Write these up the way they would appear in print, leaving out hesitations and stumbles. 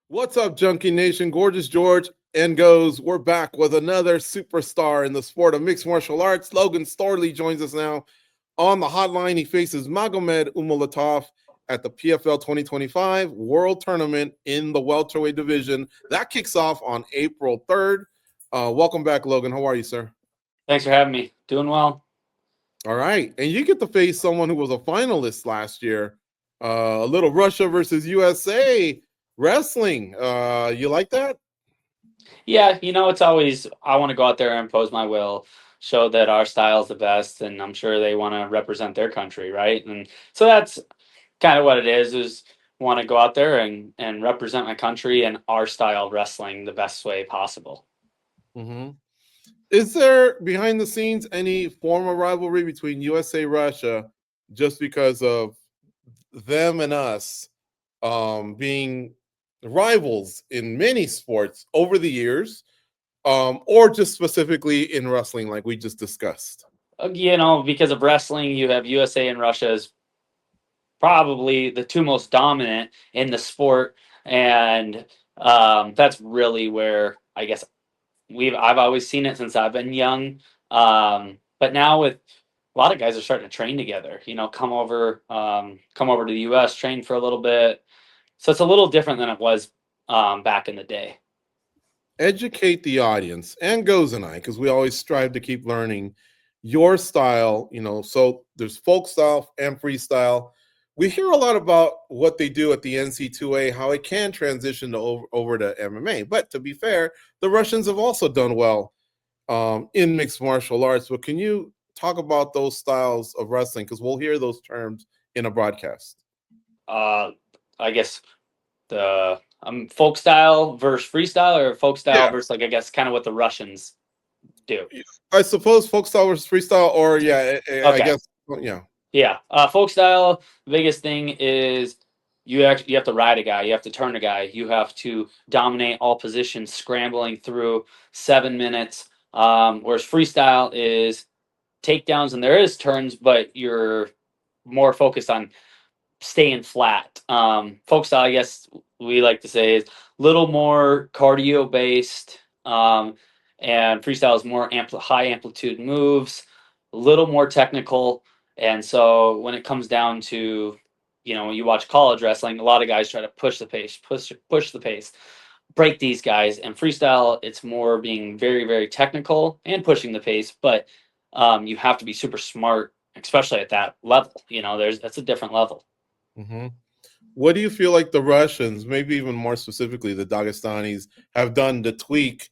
What's up, Junkie Nation? Gorgeous George and Goes. We're back with another superstar in the sport of mixed martial arts. Logan Storley joins us now on the hotline. He faces Magomed Umalatov at the PFL 2025 World Tournament in the welterweight division. That kicks off on April 3rd. Welcome back, Logan. How are you, sir? Thanks for having me. Doing well. All right. And you get to face someone who was a finalist last year. A little Russia versus USA wrestling. You like that? Yeah, it's always, I want to go out there and impose my will, show that our style is the best, and I'm sure they want to represent their country, right? And so that's kind of what it is want to go out there and represent my country and our style of wrestling the best way possible. Mm-hmm. Is there, behind the scenes, any form of rivalry between USA Russia just because of them and us being rivals in many sports over the years, or just specifically in wrestling like we just discussed? Because of wrestling, you have USA and Russia as probably the two most dominant in the sport, and that's really where I guess I've always seen it since I've been young. But now with a lot of guys are starting to train together, come over to the US, train for a little bit. So it's a little different than it was back in the day. Educate the audience and Goes and I, because we always strive to keep learning your style, so there's folk style and freestyle. We hear a lot about what they do at the NC2A, how it can transition over to MMA. But to be fair, the Russians have also done well in mixed martial arts. But can you talk about those styles of wrestling? Because we'll hear those terms in a broadcast. I guess the folk style versus freestyle, or folk style versus, I guess, kind of what the Russians do. I suppose folk style versus freestyle, or I guess, yeah. Yeah, folk style. The biggest thing is you have to ride a guy, you have to turn a guy, you have to dominate all positions, scrambling through 7 minutes. Whereas freestyle is takedowns and there is turns, but you're more focused on staying flat. Folk style, I guess we like to say, is a little more cardio based, and freestyle is more high amplitude moves, a little more technical. And so when it comes down to, when you watch college wrestling, a lot of guys try to push the pace, push the pace, break these guys. And freestyle, it's more being very, very technical and pushing the pace, but you have to be super smart, especially at that level. That's a different level. Mm-hmm. What do you feel like the Russians, maybe even more specifically the Dagestanis, have done to tweak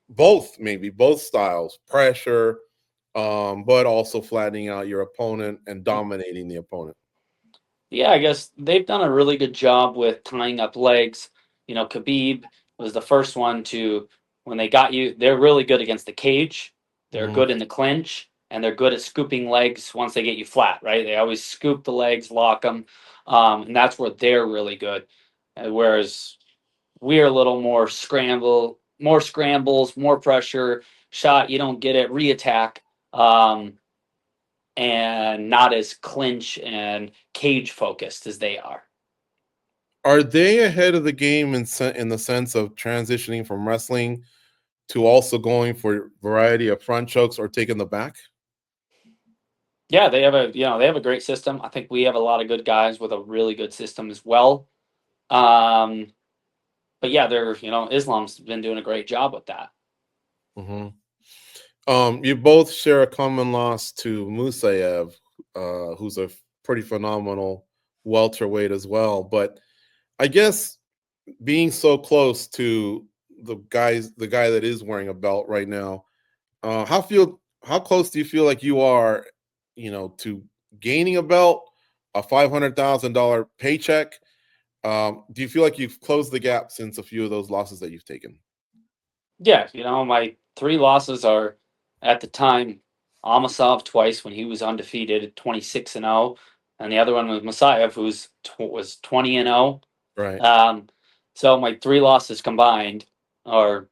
both styles, pressure, but also flattening out your opponent and dominating the opponent? Yeah, I guess they've done a really good job with tying up legs. Khabib was the first one to, when they got you, they're really good against the cage. They're good in the clinch, and they're good at scooping legs once they get you flat, right? They always scoop the legs, lock them, and that's where they're really good. Whereas we're a little more scrambles, more pressure, shot, you don't get it, re-attack. And not as clinch and cage focused as they are. Are they ahead of the game in the sense of transitioning from wrestling to also going for variety of front chokes or taking the back? Yeah, they have a great system. I think we have a lot of good guys with a really good system as well. But yeah, Islam's been doing a great job with that. Mm-hmm. You both share a common loss to Musayev, who's a pretty phenomenal welterweight as well. But I guess being so close to the guy that is wearing a belt right now, how close do you feel like you are, to gaining a belt, a $500,000 paycheck? Do you feel like you've closed the gap since a few of those losses that you've taken? Yeah, my 3 losses are, at the time, Amasov twice when he was undefeated at 26-0, and the other one was Musayev, who was 20-0. Right. So my 3 losses combined were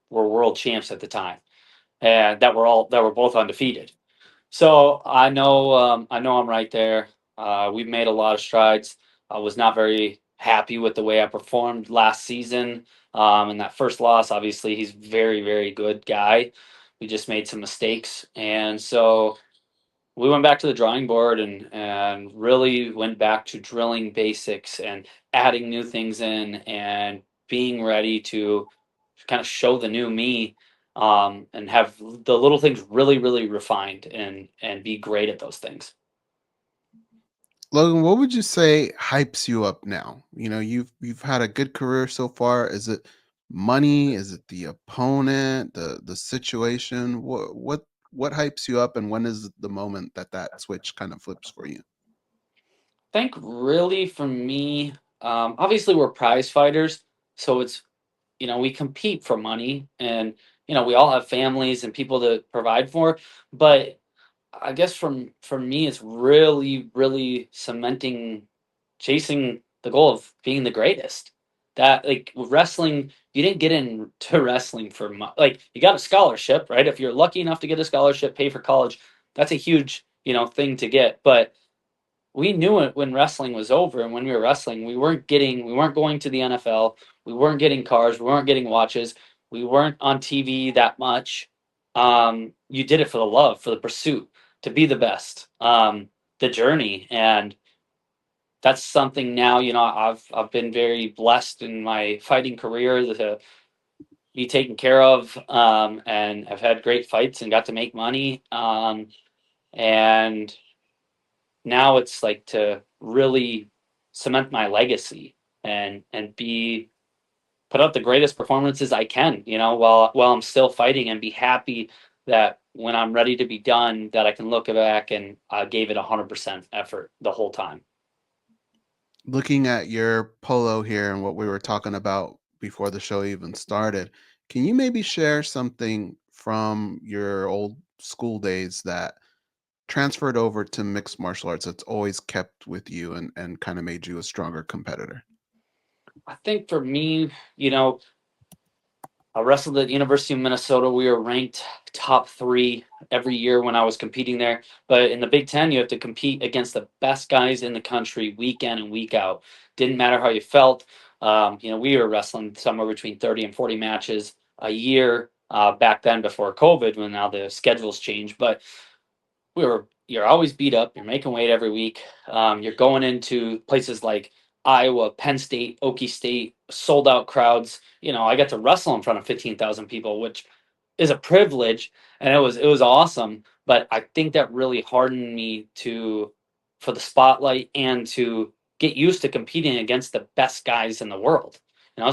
world champs at the time, and that were both undefeated. So I know I'm right there. We've made a lot of strides. I was not very happy with the way I performed last season. And that first loss, obviously, he's very, very good guy. We just made some mistakes, and so we went back to the drawing board and really went back to drilling basics and adding new things in and being ready to kind of show the new me, and have the little things really, really refined and be great at those things. Logan, what would you say hypes you up now? You know, you've had a good career so far. Is it money? Is it the opponent, the situation? What hypes you up, and when is the moment that that switch kind of flips for you? I think really for me, obviously we're prize fighters, so it's, we compete for money, and we all have families and people to provide for, but I guess for me, it's really, really cementing, chasing the goal of being the greatest. That, like, with wrestling, you didn't get into wrestling for like, you got a scholarship, right? If you're lucky enough to get a scholarship, pay for college, that's a huge thing to get. But we knew it when wrestling was over, and when we were wrestling, we weren't going to the NFL, we weren't getting cars, we weren't getting watches, we weren't on TV that much. You did it for the love, for the pursuit, to be the best, the journey, and that's something now. I've been very blessed in my fighting career to be taken care of, and I've had great fights and got to make money, and now it's like to really cement my legacy and be put out the greatest performances I can, while I'm still fighting, and be happy that when I'm ready to be done, that I can look back and I gave it 100% effort the whole time. Looking at your polo here and what we were talking about before the show even started, can you maybe share something from your old school days that transferred over to mixed martial arts that's always kept with you and kind of made you a stronger competitor? I think for me, I wrestled at the University of Minnesota. We were ranked top 3 every year when I was competing there. But in the Big Ten, you have to compete against the best guys in the country week in and week out. Didn't matter how you felt. We were wrestling somewhere between 30 and 40 matches a year, back then, before COVID, when now the schedules changed. But you're always beat up. You're making weight every week. You're going into places like Iowa, Penn State, Okie State, sold out crowds. I got to wrestle in front of 15,000 people, which is a privilege, and it was awesome. But I think that really hardened me for the spotlight and to get used to competing against the best guys in the world. And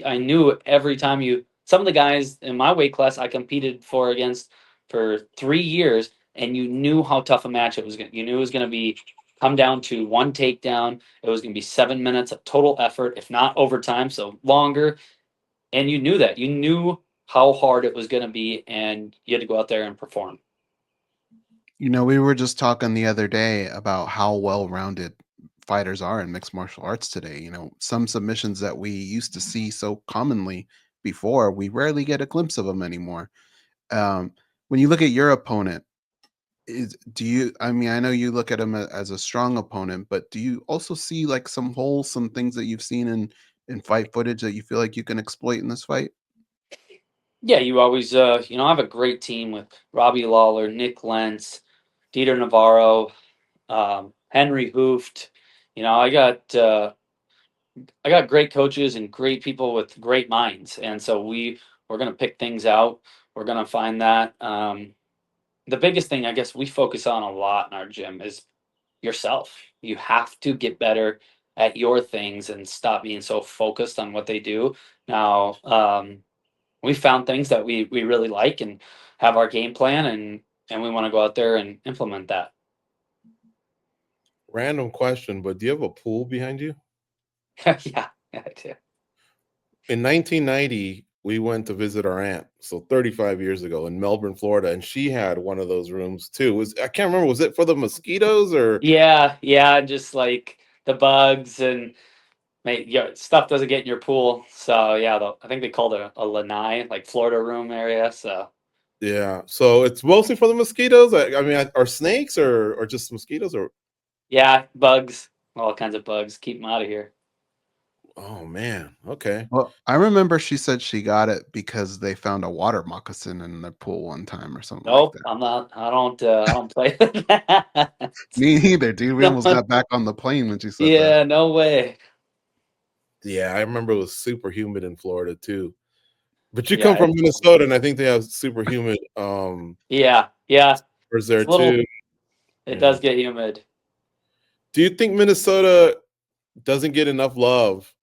I knew every time some of the guys in my weight class I competed for 3 years, and you knew how tough a match it was going. You knew it was going to be come down to one takedown. It was going to be 7 minutes of total effort, if not overtime, so longer. And you knew that. You knew how hard it was going to be, and you had to go out there and perform. You know, we were just talking the other day about how well-rounded fighters are in mixed martial arts today. You know, some submissions that we used to see so commonly before, we rarely get a glimpse of them anymore. Um, when you look at your opponent, I mean, I know you look at him as a strong opponent, but do you also see like some holes, some things that you've seen in fight footage that you feel like you can exploit in this fight? Yeah, you always, I have a great team with Robbie Lawler, Nick Lentz, Dieter Navarro, Henry Hooft. I got great coaches and great people with great minds, and so we're gonna pick things out. We're gonna find that. The biggest thing I guess we focus on a lot in our gym is yourself. You have to get better at your things and stop being so focused on what they do. Now, we found things that we really like and have our game plan, and we want to go out there and implement that. Random question, but do you have a pool behind you? Yeah, I do. In 1990, we went to visit our aunt, so 35 years ago in Melbourne, Florida, and she had one of those rooms too. I can't remember, was it for the mosquitoes or? Yeah, just like the bugs and stuff doesn't get in your pool. So yeah, I think they called it a lanai, like Florida room area. So Yeah, so it's mostly for the mosquitoes. I mean, are snakes or just mosquitoes or? yeah, bugs, all kinds of bugs. Keep them out of here. Oh man. Okay. Well, I remember she said she got it because they found a water moccasin in the pool one time or something like Nope, that. I'm not. I don't play with that. Me neither, dude. We No, almost got back on the plane when she said that. yeah, no way. Yeah, I remember it was super humid in Florida too. But you Yeah, come from Minnesota, and I think they have super humid yeah. summers It's there a little. too. It Yeah. does get humid. Do you think Minnesota doesn't get enough love,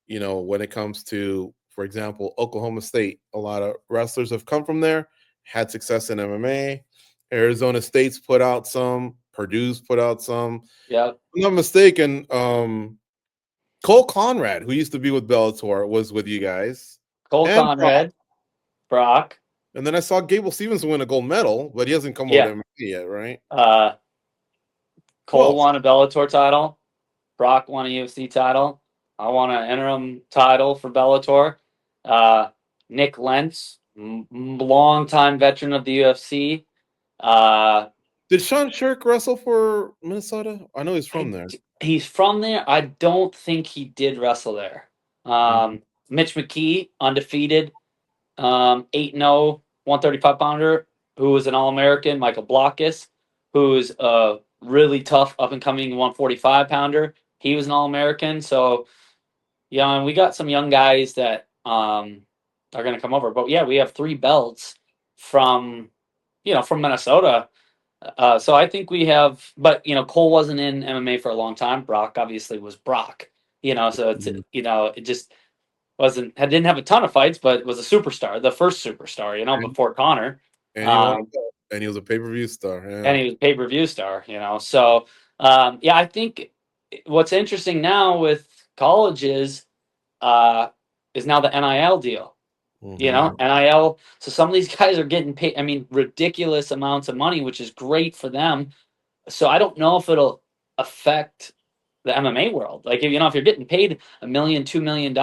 when it comes to, for example, Oklahoma State? A lot of wrestlers have come from there, had success in MMA. Arizona State's put out some, Purdue's put out some. Yep. If I'm not mistaken, Cole Conrad, who used to be with Bellator, was with you guys. Cole And Conrad, Brock. and then I saw Gable Stevens win a gold medal, but he hasn't come over to Yeah. MMA yet, right? Cole Well, won a Bellator title. Brock won a UFC title. I won an interim title for Bellator. Nick Lentz, longtime veteran of the UFC. did Sean Shirk wrestle for Minnesota? I know he's from there. He's from there. I don't think he did wrestle there. Mitch McKee, undefeated, 8-0, 135 pounder, who was an All American. Michael Blockus, who's a really tough up and coming 145 pounder. He was an All American. So, yeah, and we got some young guys that are going to come over. But yeah, we have 3 belts from from Minnesota. So I think we have, but Cole wasn't in MMA for a long time. Brock obviously was Brock. So it's Mhm. it just didn't have a ton of fights, but was a superstar, the first superstar. And, Before Connor. and he won a belt, and he was a pay-per-view star. Yeah. And he was a pay-per-view star. So yeah, I think what's interesting now with colleges is now the NIL deal. Mhm. NIL. So some of these guys are getting paid, I mean, ridiculous amounts of money, which is great for them. So I don't know if it'll affect the MMA world. Like if if you're getting paid $1 million, $2 million,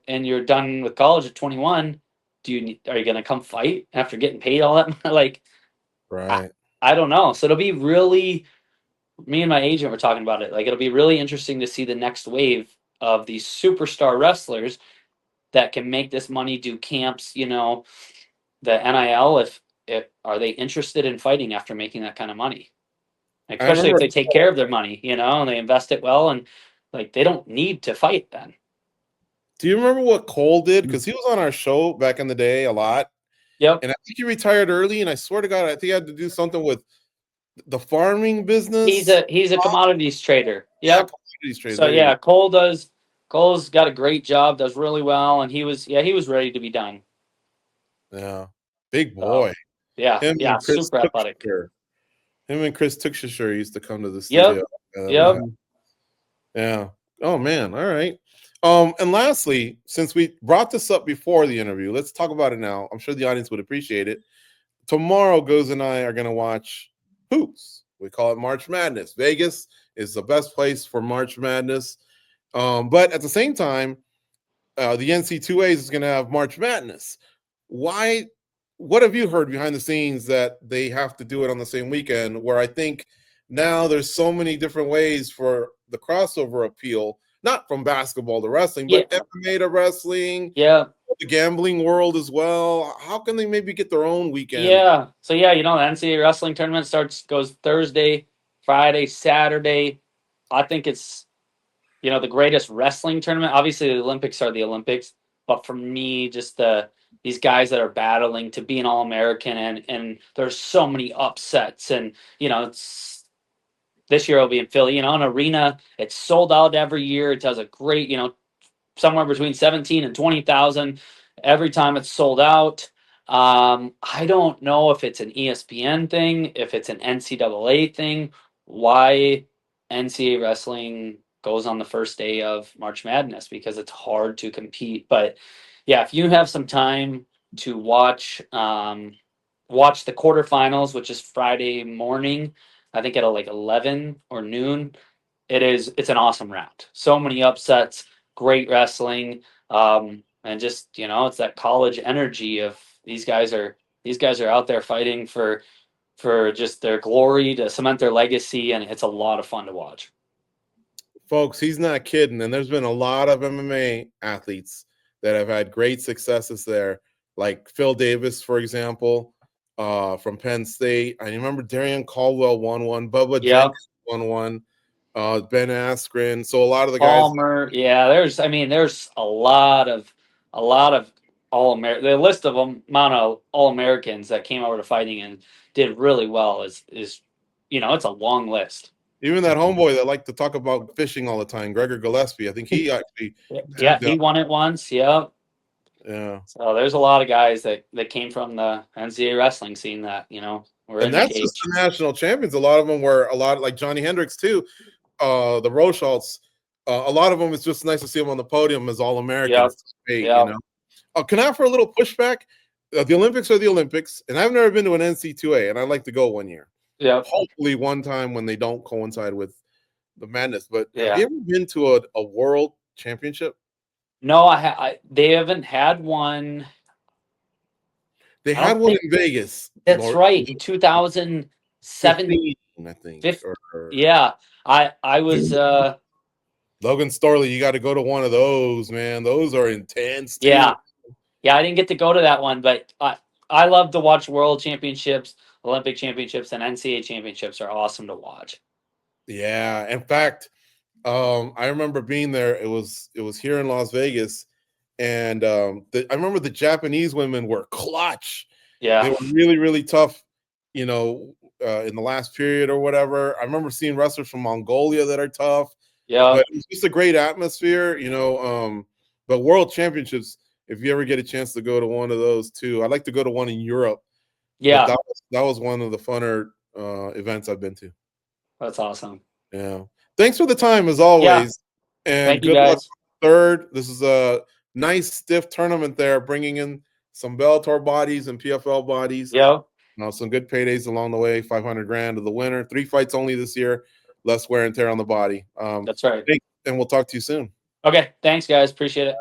and you're done with college at 21, are you going to come fight after getting paid all that? Like, Right. I don't know. So it'll be really. Me and my agent were talking about it. Like it'll be really interesting to see the next wave of these superstar wrestlers that can make this money, do camps. The NIL, if are they interested in fighting after making that kind of money? I Especially if remember. they take care of their money, and they invest it well, and like they don't need to fight then. Do you remember what Cole did? Because he was on our show back in the day a lot, Yep. and I think he retired early. And I swear to God, I think he had to do something with the farming business. He's a commodities trader. Yeah, Yep. commodities trade. So There you yeah, go. Cole's got a great job, does really well, and he was ready to be done. Yeah, big So boy. yeah, Him and Chris super athletic. Tuchscherer. Him and Chris Tuchscherer used to come to the Yep. studio. Yep. Yeah. Oh man. All right. And lastly, since we brought this up before the interview, let's talk about it now. I'm sure the audience would appreciate it. Tomorrow, Goz and I are going to watch hoops. We call it March Madness. Vegas is the best place for March Madness. But at the same time, the NC2A is going to have March Madness. Why? What have you heard behind the scenes that they have to do it on the same weekend? Where I think now there's so many different ways for the crossover appeal, not from basketball to wrestling, Yeah. but MMA to wrestling, Yeah. the gambling world as well. How can they maybe get their own weekend? Yeah. So yeah, the NCAA wrestling tournament goes Thursday, Friday, Saturday. I think it's the greatest wrestling tournament. Obviously, the Olympics are the Olympics, but for me, just these guys that are battling to be an All-American, and there's so many upsets, and it's this year it'll be in Philly. An arena. It's sold out every year. It does a great, somewhere between 17 and 20,000 every time it's sold out. I don't know if it's an ESPN thing, if it's an NCAA thing, why NCAA wrestling goes on the first day of March Madness, because it's hard to compete. But yeah, if you have some time to watch the quarterfinals, which is Friday morning, I think at like 11 or noon, it's an awesome round. So many upsets, great wrestling, and just it's that college energy of these guys are out there fighting for just their glory, to cement their legacy, and it's a lot of fun to watch. Folks, he's not kidding. And there's been a lot of MMA athletes that have had great successes there, like Phil Davis, for example, from Penn State. I remember Darian Caldwell won one, Bubba Yep. Jenkins won one, Ben Askren. So a lot of the guys. Palmer, yeah. There's a lot of All-American. The list of amount of All-Americans that came over to fighting and did really well is it's a long list. Even that homeboy that liked to talk about fishing all the time, Gregor Gillespie. I think he actually. Yeah, he won it once. Yep. Yeah. So there's a lot of guys that came from the NCAA wrestling scene that were in And the that's cage. just the national champions. A lot of them were like Johnny Hendricks too. The Rochalts. A lot of them, it's just nice to see them on the podium as All-Americans. Yep. You know. Can I offer a little pushback? The Olympics are the Olympics, and I've never been to an NC2A, and I'd like to go one year. Yeah. Hopefully one time when they don't coincide with the madness. But Yeah. have you ever been to a world championship? No, they haven't had one. They had one in Vegas. That's right, in 2017. 15, I think. Yeah. I was Logan Storley, you got to go to one of those, man. Those are intense. Too. Yeah. I didn't get to go to that one, but I love to watch world championships, Olympic championships, and NCAA championships are awesome to watch. Yeah. In fact, I remember being there. It was here in Las Vegas, and I remember the Japanese women were clutch. Yeah. They were really, really tough, in the last period or whatever. I remember seeing wrestlers from Mongolia that are tough. Yeah. But it's just a great atmosphere, But world championships, if you ever get a chance to go to one of those too, I'd like to go to one in Europe. Yeah. That was one of the funner events I've been to. That's awesome. Yeah. Thanks for the time as always. Yeah. And Thank you, good guys. luck third. This is a nice stiff tournament there, bringing in some Bellator bodies and PFL bodies. Yeah. Some good paydays along the way. $500,000 to the winner. 3 fights only this year. Less wear and tear on the body. That's right. And we'll talk to you soon. Okay. Thanks, guys. Appreciate it.